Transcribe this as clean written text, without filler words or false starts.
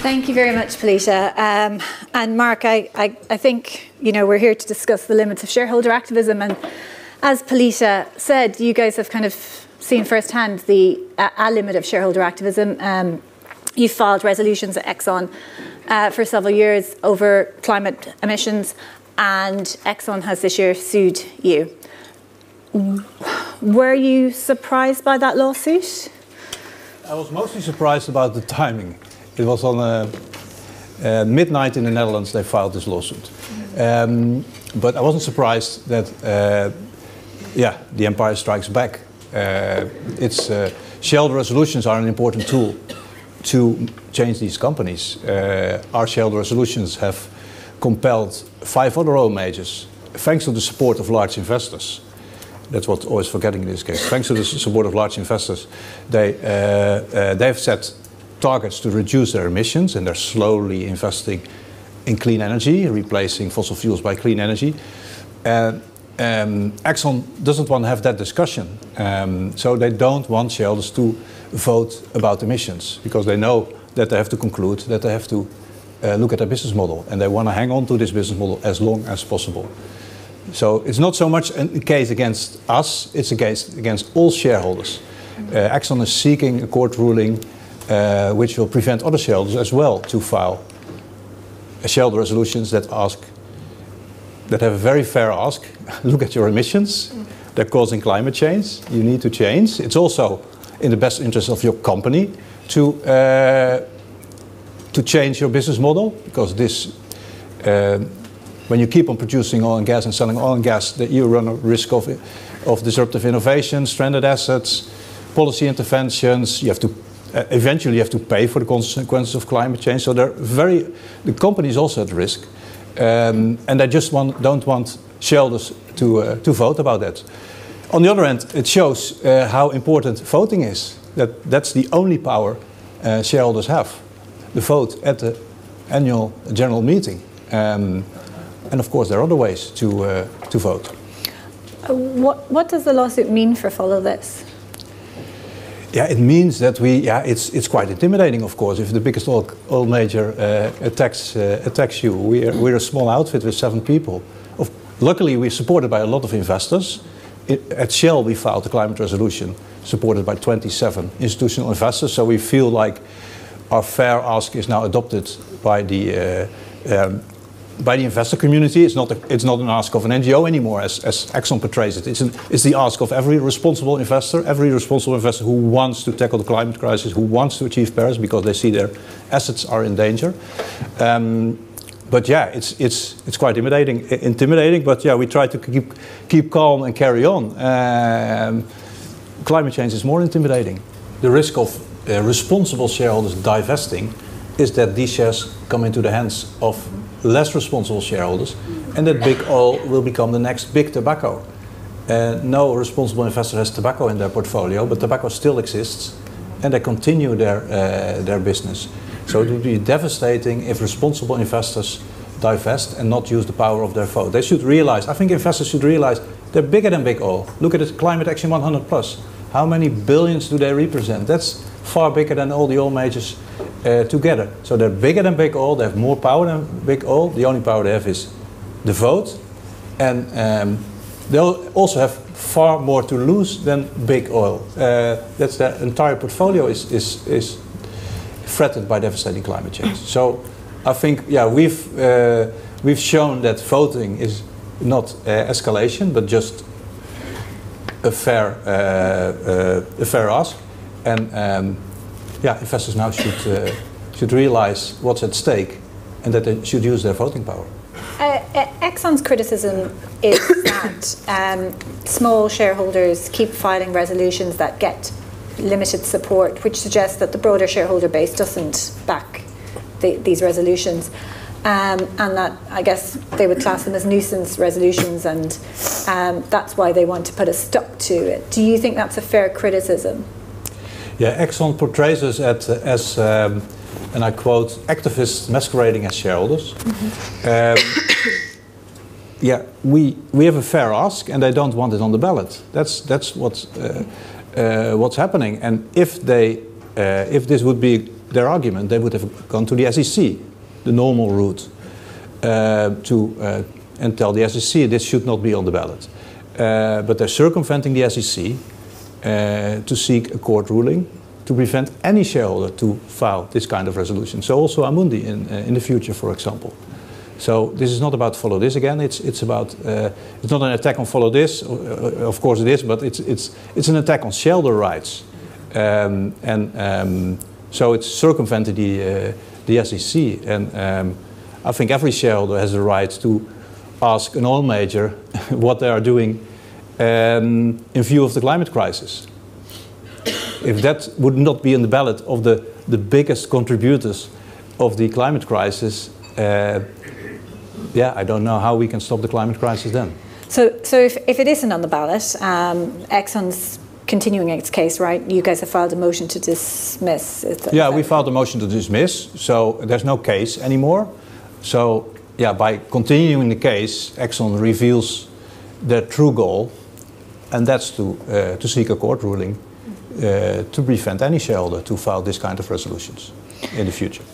Thank you very much, Polita. And Mark, I think, you know, we're here to discuss the limits of shareholder activism. And as Polita said, you guys have kind of seen firsthand the limit of shareholder activism. You've filed resolutions at Exxon for several years over climate emissions, and Exxon has this year sued you. Were you surprised by that lawsuit? I was mostly surprised about the timing. It was on midnight in the Netherlands they filed this lawsuit. But I wasn't surprised that, the empire strikes back. Shareholder resolutions are an important tool to change these companies. Our shareholder resolutions have compelled 5 other oil majors, thanks to the support of large investors. That's what's always forgetting in this case. Thanks to the support of large investors, they've set targets to reduce their emissions, and they're slowly investing in clean energy, replacing fossil fuels by clean energy. Exxon doesn't want to have that discussion, so they don't want shareholders to vote about emissions, because they know that they have to conclude that they have to look at their business model, and they want to hang on to this business model as long as possible. So it's not so much a case against us, it's a case against all shareholders. Exxon is seeking a court ruling which will prevent other shareholders as well to file shareholder resolutions that have a very fair ask. Look at your emissions, they're causing climate change, you need to change. It's also in the best interest of your company to change your business model, because when you keep on producing oil and gas and selling oil and gas, that you run a risk of disruptive innovation, stranded assets, policy interventions. You have to eventually you have to pay for the consequences of climate change. So the company is also at risk, and they just don't want shareholders to vote about that. On the other hand, it shows how important voting is. That's the only power shareholders have, the vote at the annual general meeting. And of course, there are other ways to vote. What does the lawsuit mean for Follow This? Yeah, it means that it's quite intimidating, of course, if the biggest oil major attacks you. We're a small outfit with 7 people. Luckily, we're supported by a lot of investors. At Shell, we filed a climate resolution supported by 27 institutional investors, so we feel like our fair ask is now adopted by the investor community. It's not an ask of an NGO anymore, as Exxon portrays it. It's the ask of every responsible investor who wants to tackle the climate crisis, who wants to achieve Paris because they see their assets are in danger. But yeah, it's quite intimidating. But yeah, we try to keep calm and carry on. Climate change is more intimidating. The risk of responsible shareholders divesting is that these shares come into the hands of less responsible shareholders, and that big oil will become the next big tobacco. No responsible investor has tobacco in their portfolio, but tobacco still exists, and they continue their business. So it would be devastating if responsible investors divest and not use the power of their vote. They should realize, I think investors should realize, they're bigger than big oil. Look at it, Climate Action 100 Plus. How many billions do they represent? That's far bigger than all the oil majors together. So they're bigger than big oil, they have more power than big oil. The only power they have is the vote. And they'll also have far more to lose than big oil. That's their entire portfolio is threatened by devastating climate change. So I think, yeah, we've shown that voting is not escalation, but just a fair ask. And yeah, investors now should realize what's at stake, and that they should use their voting power. Exxon's criticism is that small shareholders keep filing resolutions that get limited support, which suggests that the broader shareholder base doesn't back these resolutions, and that I guess they would class them as nuisance resolutions, and that's why they want to put a stop to it. Do you think that's a fair criticism? Yeah, Exxon portrays us as and I quote, activists masquerading as shareholders. Yeah, we have a fair ask, and they don't want it on the ballot. That's what's happening. And if this would be their argument, they would have gone to the SEC, the normal route, and tell the SEC this should not be on the ballot. But they're circumventing the SEC to seek a court ruling to prevent any shareholder to file this kind of resolution. So also Amundi in the future, for example. So this is not about follow this again. It's about it's not an attack on follow this. Of course it is, but it's an attack on shareholder rights, so it's circumvented the SEC. And I think every shareholder has the right to ask an oil major what they are doing in view of the climate crisis. If that would not be in the ballot of the biggest contributors of the climate crisis, yeah, I don't know how we can stop the climate crisis then. So if it isn't on the ballot, Exxon's continuing its case, right? You guys have filed a motion to dismiss. Yeah, we filed a motion to dismiss, so there's no case anymore. So yeah, by continuing the case, Exxon reveals their true goal, and that's to seek a court ruling to prevent any shareholder to file this kind of resolutions in the future.